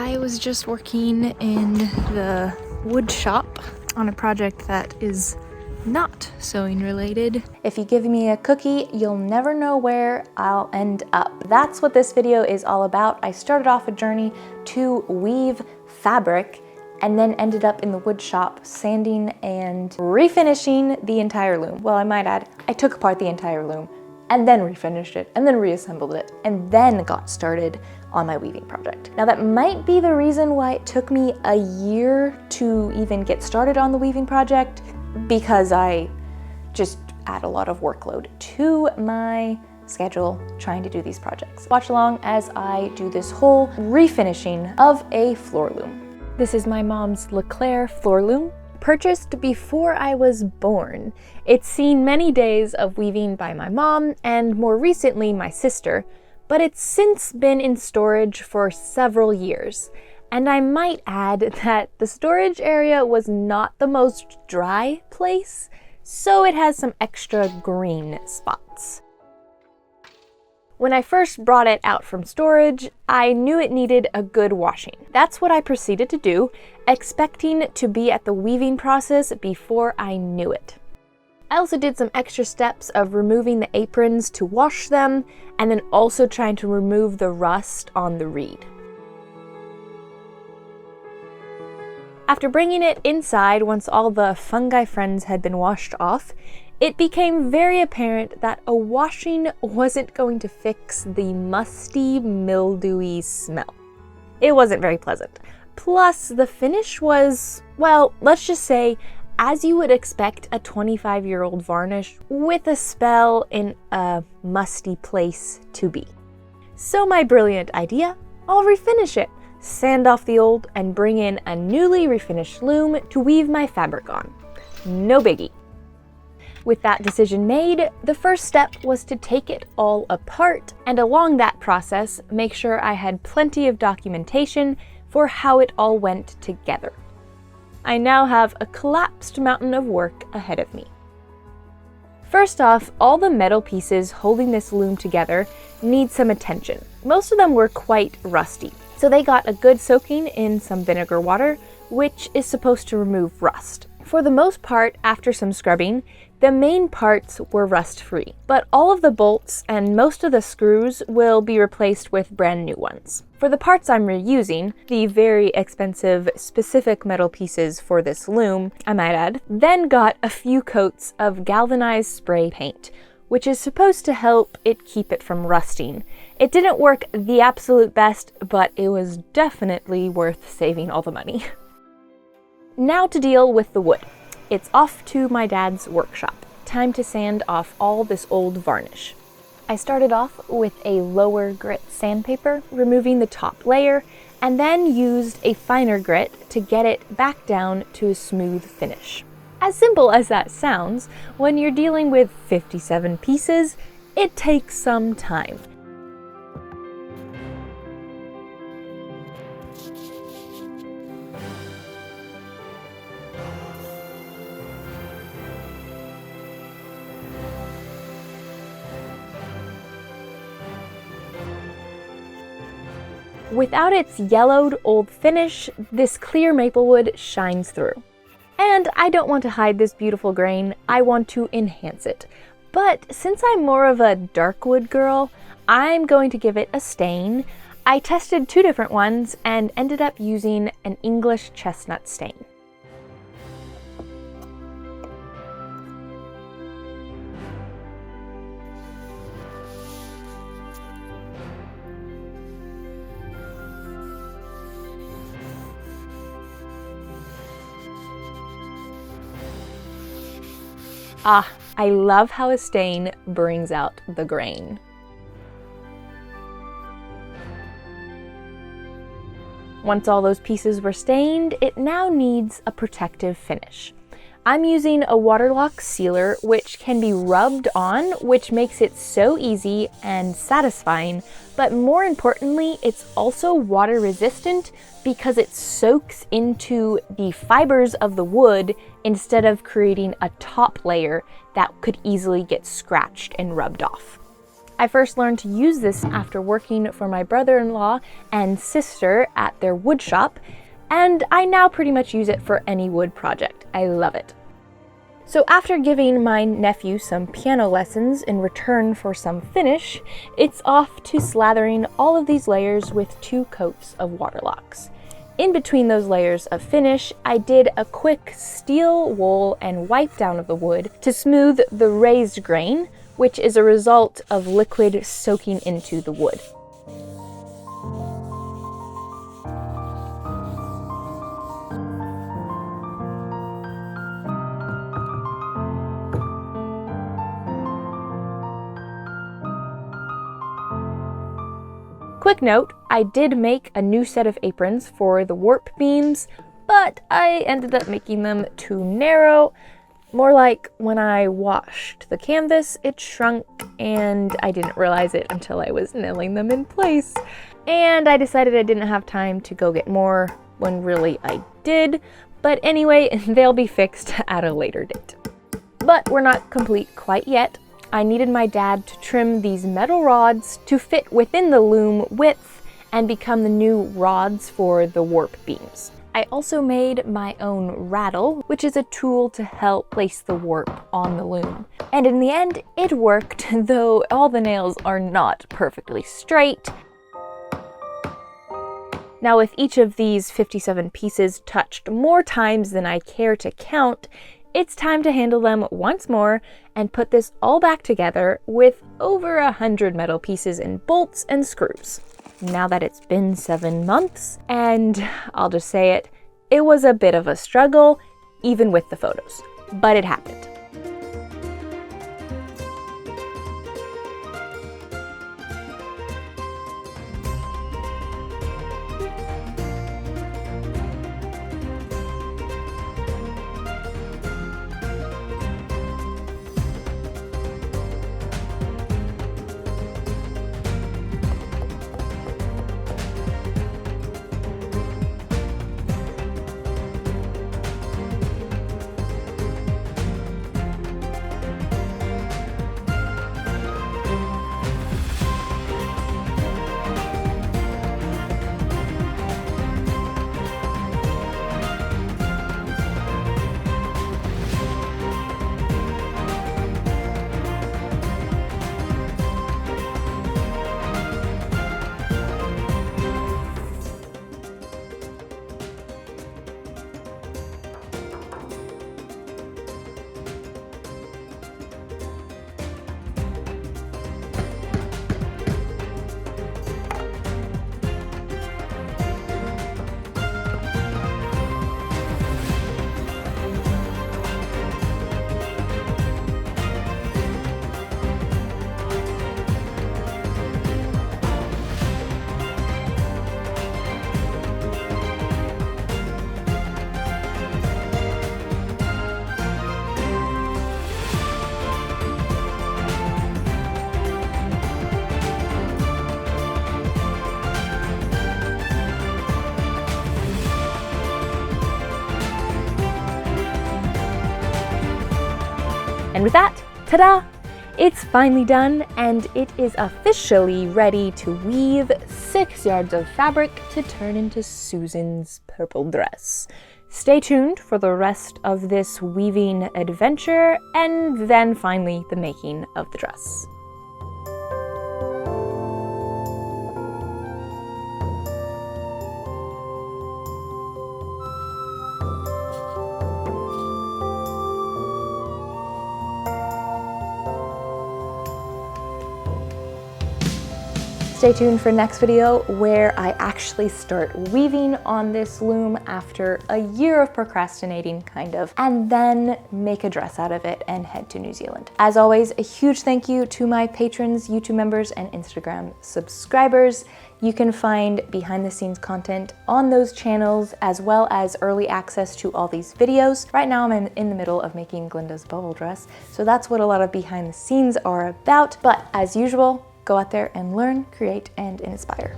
I was just working in the wood shop on a project that is not sewing related. If you give me a cookie, you'll never know where I'll end up. That's what this video is all about. I started off a journey to weave fabric and then ended up in the wood shop sanding and refinishing the entire loom. Well, I might add, I took apart the entire loom and then refinished it and then reassembled it and then got started on my weaving project. Now that might be the reason why it took me a year to even get started on the weaving project, because I just add a lot of workload to my schedule trying to do these projects. Watch along as I do this whole refinishing of a floor loom. This is my mom's Leclerc floor loom, purchased before I was born. It's seen many days of weaving by my mom and more recently my sister, but it's since been in storage for several years. And I might add that the storage area was not the most dry place, so it has some extra green spots. When I first brought it out from storage, I knew it needed a good washing. That's what I proceeded to do, expecting to be at the weaving process before I knew it. I also did some extra steps of removing the aprons to wash them, and then also trying to remove the rust on the reed. After bringing it inside, once all the fungi friends had been washed off, it became very apparent that a washing wasn't going to fix the musty, mildewy smell. It wasn't very pleasant. Plus, the finish was, well, let's just say, as you would expect a 25-year-old varnish with a spell in a musty place to be. So my brilliant idea, I'll refinish it, sand off the old, and bring in a newly refinished loom to weave my fabric on. No biggie. With that decision made, the first step was to take it all apart, and along that process, make sure I had plenty of documentation for how it all went together. I now have a collapsed mountain of work ahead of me. First off, all the metal pieces holding this loom together need some attention. Most of them were quite rusty, so they got a good soaking in some vinegar water, which is supposed to remove rust. For the most part, after some scrubbing, the main parts were rust-free, but all of the bolts and most of the screws will be replaced with brand new ones. For the parts I'm reusing, the very expensive specific metal pieces for this loom, I might add, then got a few coats of galvanized spray paint, which is supposed to help it keep it from rusting. It didn't work the absolute best, but it was definitely worth saving all the money. Now to deal with the wood. It's off to my dad's workshop. Time to sand off all this old varnish. I started off with a lower grit sandpaper, removing the top layer, and then used a finer grit to get it back down to a smooth finish. As simple as that sounds, when you're dealing with 57 pieces, it takes some time. Without its yellowed old finish, this clear maple wood shines through. And I don't want to hide this beautiful grain, I want to enhance it. But since I'm more of a dark wood girl, I'm going to give it a stain. I tested 2 different ones and ended up using an English chestnut stain. Ah, I love how a stain brings out the grain. Once all those pieces were stained, it now needs a protective finish. I'm using a waterlock sealer, which can be rubbed on, which makes it so easy and satisfying, but more importantly, it's also water resistant because it soaks into the fibers of the wood instead of creating a top layer that could easily get scratched and rubbed off. I first learned to use this after working for my brother-in-law and sister at their wood shop, and I now pretty much use it for any wood project. I love it. So after giving my nephew some piano lessons in return for some finish, it's off to slathering all of these layers with 2 coats of Waterlox. In between those layers of finish, I did a quick steel wool and wipe down of the wood to smooth the raised grain, which is a result of liquid soaking into the wood. Quick note, I did make a new set of aprons for the warp beams, but I ended up making them too narrow. More like when I washed the canvas, it shrunk and I didn't realize it until I was nailing them in place. And I decided I didn't have time to go get more when really I did. But anyway, they'll be fixed at a later date. But we're not complete quite yet. I needed my dad to trim these metal rods to fit within the loom width and become the new rods for the warp beams. I also made my own rattle, which is a tool to help place the warp on the loom. And in the end, it worked, though all the nails are not perfectly straight. Now, with each of these 57 pieces touched more times than I care to count, it's time to handle them once more and put this all back together with over 100 metal pieces and bolts and screws. Now that it's been 7 months, and I'll just say it, it was a bit of a struggle, even with the photos, but it happened. And with that, ta-da! It's finally done, and it is officially ready to weave 6 yards of fabric to turn into Susan's purple dress. Stay tuned for the rest of this weaving adventure, and then finally the making of the dress. Stay tuned for next video where I actually start weaving on this loom after a year of procrastinating, kind of, and then make a dress out of it and head to New Zealand. As always, a huge thank you to my patrons, YouTube members, and Instagram subscribers. You can find behind the scenes content on those channels, as well as early access to all these videos. Right now I'm in the middle of making Glinda's bubble dress, so that's what a lot of behind the scenes are about. But as usual, go out there and learn, create, and inspire.